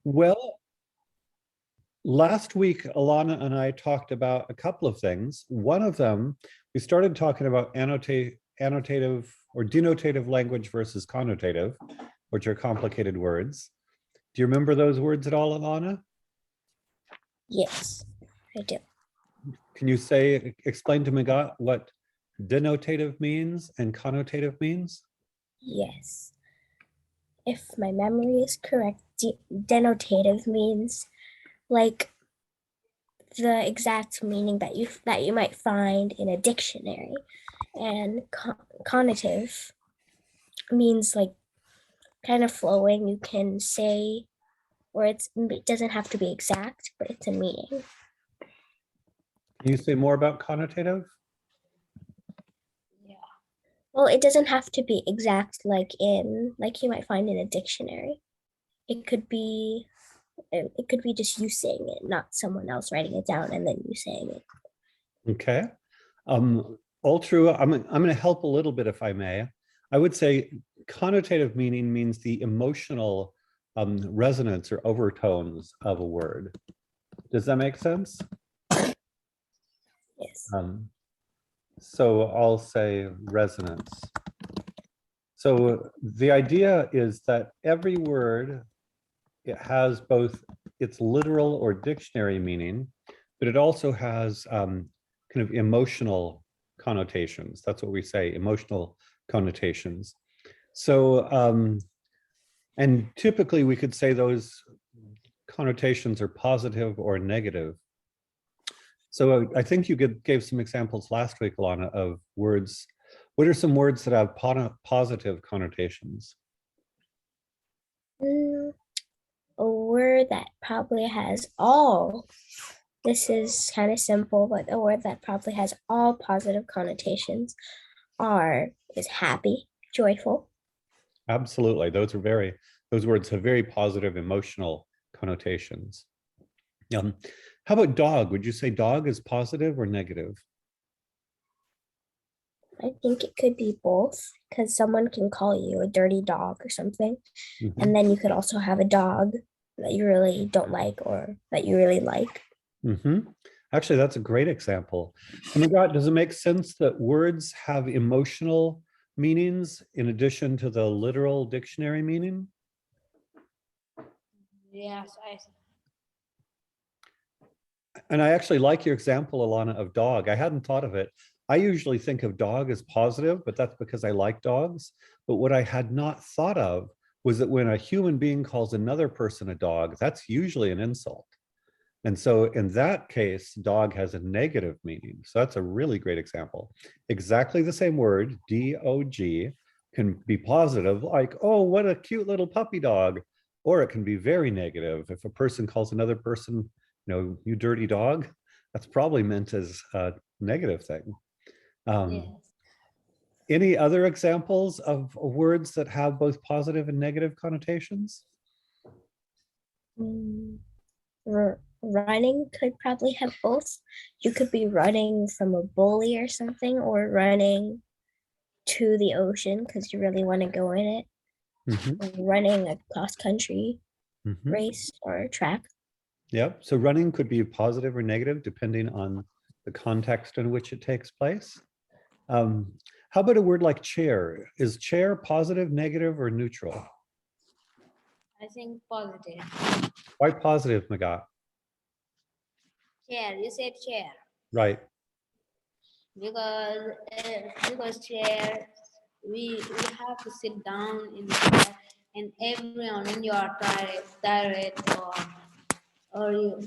Well, last week, Alana and I talked about a couple of things. One of them, we started talking about annotative or denotative language versus connotative, which are complicated words. Do you remember those words at all, Alana? Yes, I do. Can you explain to Magatte what denotative means and connotative means? Yes. If my memory is correct, denotative means like the exact meaning that you might find in a dictionary, and connotative means like kind of flowing. You can say, or it doesn't have to be exact, but it's a meaning. Can you say more about connotative? Yeah. Well, it doesn't have to be exact like you might find in a dictionary. It could be just you saying it, not someone else writing it down and then you saying it. Okay. All true. I'm going to help a little bit if I may. I would say connotative meaning means the emotional resonance or overtones of a word. Does that make sense? Yes. So I'll say resonance. So the idea is that every word, it has both its literal or dictionary meaning, but it also has kind of emotional connotations. That's what we say, emotional connotations. So, and typically we could say those connotations are positive or negative. So I think you gave some examples last week, Alana, of words. What are some words that have positive connotations? A word that probably has all, this is kind of simple, but a word that probably has all positive connotations is happy, joyful. Absolutely. Those words have very positive emotional connotations. How about dog? Would you say dog is positive or negative? I think it could be both, because someone can call you a dirty dog or something. Mm-hmm. And then you could also have a dog that you really don't like or that you really like. Mm-hmm. Actually, that's a great example. Oh my God, does it make sense that words have emotional meanings in addition to the literal dictionary meaning? Yes, And I actually like your example, Alana, of dog. I hadn't thought of it. I usually think of dog as positive, but that's because I like dogs. But what I had not thought of was that when a human being calls another person a dog, that's usually an insult. And so in that case, dog has a negative meaning. So that's a really great example. Exactly the same word, D-O-G, can be positive, like, oh, what a cute little puppy dog. Or it can be very negative. If a person calls another person, you dirty dog, that's probably meant as a negative thing. yes. Any other examples of words that have both positive and negative connotations? Running could probably have both. You could be running from a bully or something, or running to the ocean because you really want to go in it. Mm-hmm. Or running a cross country Mm-hmm. race or track. Yep. So running could be positive or negative depending on the context in which it takes place. How about a word like chair? Is chair positive, negative, or neutral? I think positive. Why positive, Magatte? Chair, you said chair. Right. Because chair, we have to sit down in the chair, and everyone in your tired or you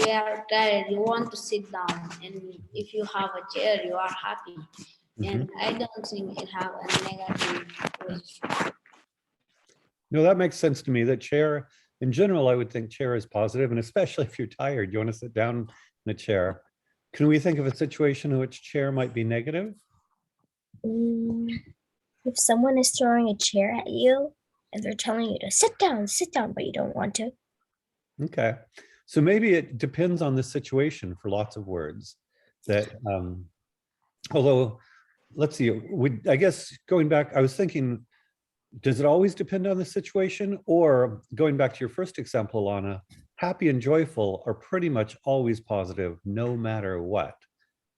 are tired, you want to sit down, and if you have a chair, you are happy. Mm-hmm. And I don't think it have a negative position. No, that makes sense to me. That chair, in general, I would think chair is positive, and especially if you're tired, you want to sit down in a chair. Can we think of a situation in which chair might be negative? If someone is throwing a chair at you and they're telling you to sit down, but you don't want to. Okay. So maybe it depends on the situation for lots of words. That, although, let's see, I guess going back, I was thinking Does it always depend on the situation? Or going back to your first example, Alana, happy and joyful are pretty much always positive, no matter what.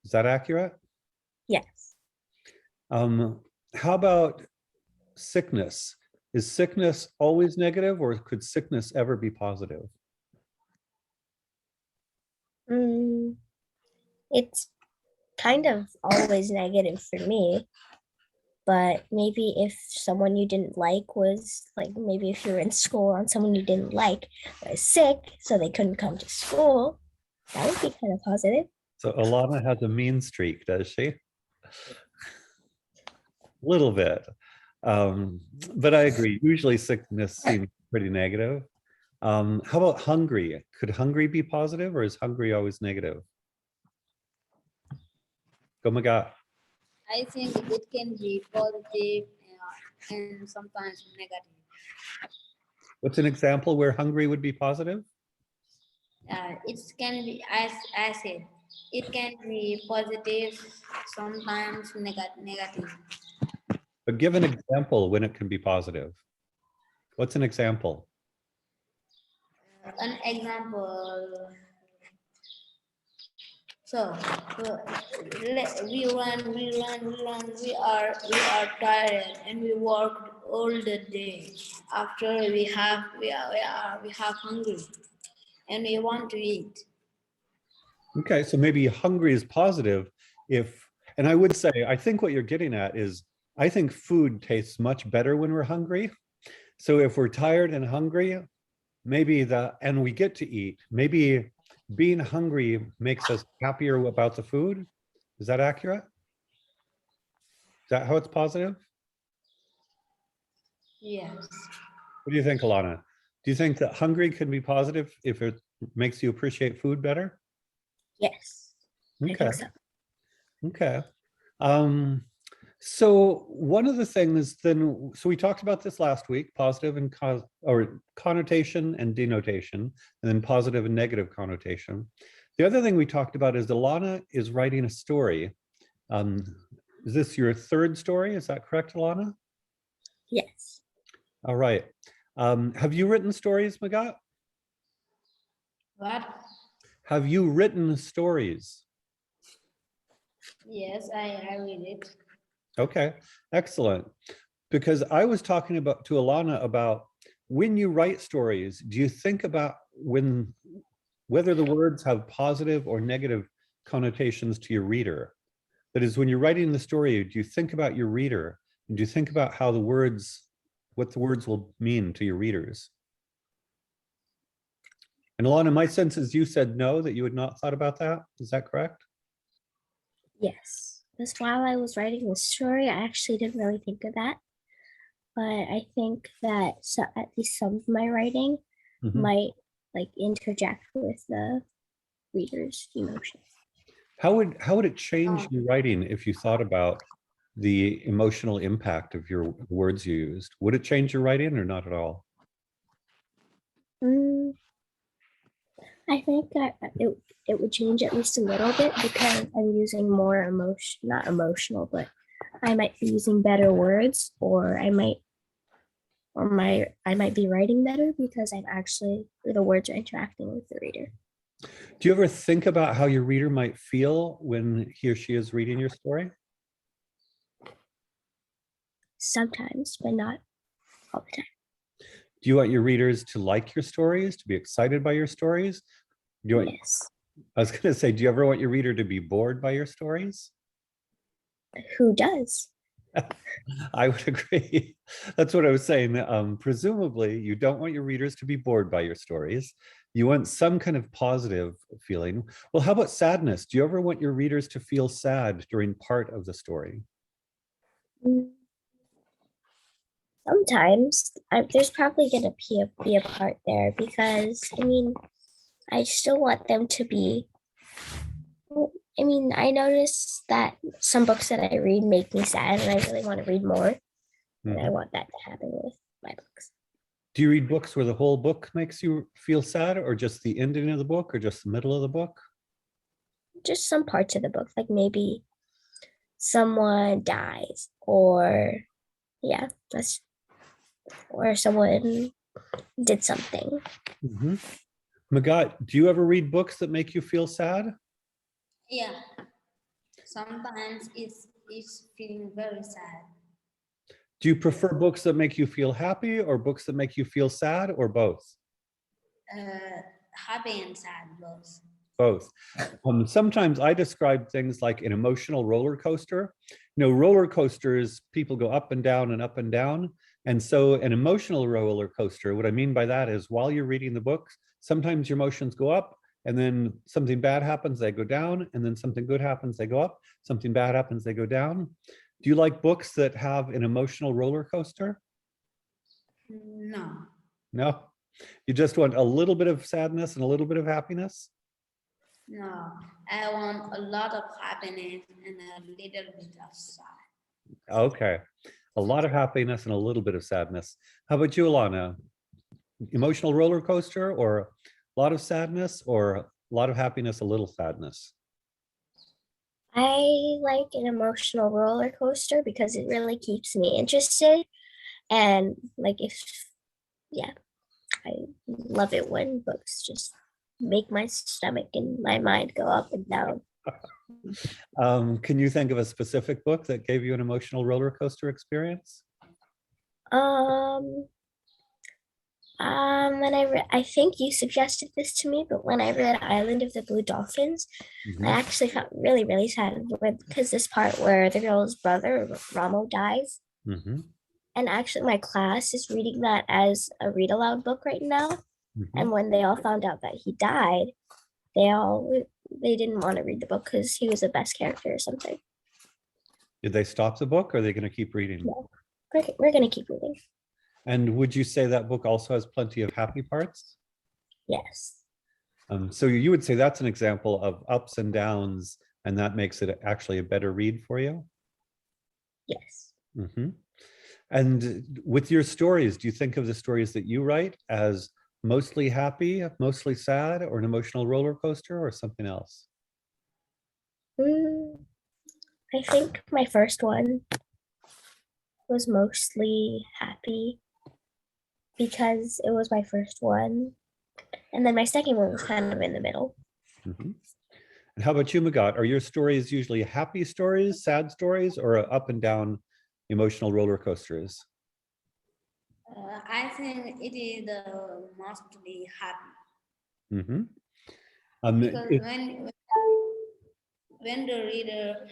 Is that accurate? Yes. How about sickness? Is sickness always negative, or could sickness ever be positive? It's kind of always negative for me, but maybe if someone you didn't like was like, maybe if you were in school and someone you didn't like was sick, so they couldn't come to school, that would be kind of positive. So Alana has a mean streak, does she? Little bit. But I agree. Usually sickness seems pretty negative. How about hungry? Could hungry be positive, or is hungry always negative? Go Magatte. I think it can be positive and sometimes negative. What's an example where hungry would be positive? It can be, as I said, it can be positive, sometimes negative. But give an example when it can be positive. What's an example? An example. So we run, we are tired and we worked all the day. After we have hungry and we want to eat. Okay, so maybe hungry is positive if, and I would say, I think what you're getting at is, I think food tastes much better when we're hungry. So if we're tired and hungry, maybe and we get to eat, maybe being hungry makes us happier about the food. Is that accurate? Is that how it's positive? Yes. What do you think, Alana? Do you think that hungry can be positive if it makes you appreciate food better? Yes. I Okay. think so. Okay. So one of the things then, so we talked about this last week, positive and or connotation and denotation, and then positive and negative connotation. The other thing we talked about is Alana is writing a story. Is this your third story? Is that correct, Alana? Yes. All right. Have you written stories, Magatte? What? Have you written stories? Yes, I read it. Okay, excellent. Because I was talking to Alana about when you write stories, do you think about whether the words have positive or negative connotations to your reader? That is, when you're writing the story, do you think about your reader? And do you think about how what the words will mean to your readers? And Alana, my sense is you said no, that you had not thought about that. Is that correct? Yes. Because while I was writing the story, I actually didn't really think of that. But I think that at least some of my writing might like interject with the reader's emotions. How would it change your writing if you thought about the emotional impact of your words you used? Would it change your writing or not at all? I think that it would change at least a little bit because I'm using more not emotional, but I might be using better words, or I might be writing better because the words are interacting with the reader. Do you ever think about how your reader might feel when he or she is reading your story? Sometimes, but not all the time. Do you want your readers to like your stories, to be excited by your stories? Yes. I was going to say, do you ever want your reader to be bored by your stories? Who does? I would agree. That's what I was saying. Presumably, you don't want your readers to be bored by your stories. You want some kind of positive feeling. Well, how about sadness? Do you ever want your readers to feel sad during part of the story? Sometimes there's probably going to be a part there because I still want them to be. I notice that some books that I read make me sad, and I really want to read more. And I want that to happen with my books. Do you read books where the whole book makes you feel sad, or just the ending of the book, or just the middle of the book? Just some parts of the book, like maybe someone dies, or yeah, that's or someone did something. Mhm. Magatte, do you ever read books that make you feel sad? Yeah. Sometimes it's feeling very sad. Do you prefer books that make you feel happy or books that make you feel sad, or both? Happy and sad both. Both. Sometimes I describe things like an emotional roller coaster. You know, roller coasters, people go up and down and up and down. And so an emotional roller coaster, what I mean by that is while you're reading the books, sometimes your emotions go up and then something bad happens, they go down, and then something good happens, they go up, something bad happens, they go down. Do you like books that have an emotional roller coaster? No. No? You just want a little bit of sadness and a little bit of happiness? No, I want a lot of happiness and a little bit of sad. Okay. A lot of happiness and a little bit of sadness. How about you, Alana? Emotional roller coaster, or a lot of sadness, or a lot of happiness, a little sadness? I like an emotional roller coaster because it really keeps me interested. And like yeah, I love it when books just make my stomach and my mind go up and down. Can you think of a specific book that gave you an emotional roller coaster experience? Um, when I think you suggested this to me, but when I read Island of the Blue Dolphins, I Mhm. actually felt really, really sad because this part where the girl's brother, Ramo, dies. Mhm. And actually, my class is reading that as a read aloud book right now. Mhm. And when they all found out that he died, they didn't want to read the book because he was the best character or something. Did they stop the book, or are they going to keep reading? No, we're gonna keep reading. And would you say that book also has plenty of happy parts? Yes. So you would say that's an example of ups and downs, and that makes it actually a better read for you? Yes. Mhm. And with your stories, do you think of the stories that you write as mostly happy, mostly sad, or an emotional roller coaster, or something else? Mm, I think my first one was mostly happy because it was my first one. And then my second one was kind of in the middle. Mhm. And how about you, Magatte? Are your stories usually happy stories, sad stories, or up and down emotional roller coasters? I think it is mostly happy Mhm. because It- when the reader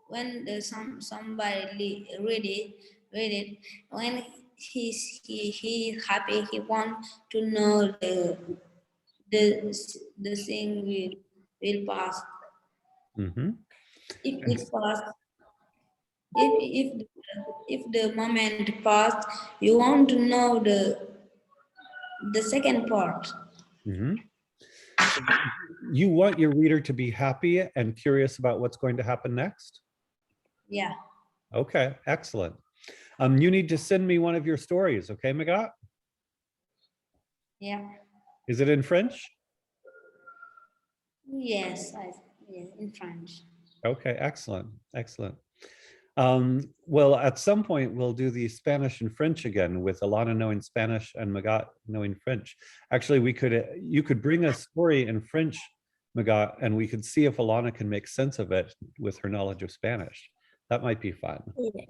when the somebody read it when he is happy, he want to know the the thing will pass. Mhm. If it pass, if the moment passed, you want to know the second part. Mhm. You want your reader to be happy and curious about what's going to happen next? Yeah. Okay, excellent. You need to send me one of your stories, okay, Magatte? Yeah. Is it in French? Yes, yeah, in French. Okay, excellent, excellent. Well, at some point we'll do the Spanish and French again with Alana knowing Spanish and Magatte knowing French. Actually, you could bring a story in French, Magatte, and we could see if Alana can make sense of it with her knowledge of Spanish. That might be fun. Yeah.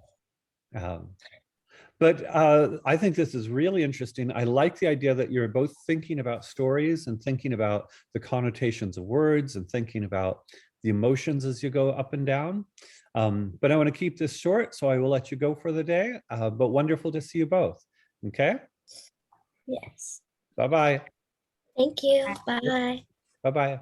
Um, But I think this is really interesting. I like the idea that you're both thinking about stories and thinking about the connotations of words and thinking about the emotions as you go up and down. But I want to keep this short, so I will let you go for the day. But wonderful to see you both. Okay, Yes. bye-bye. Thank you. Bye. Bye-bye.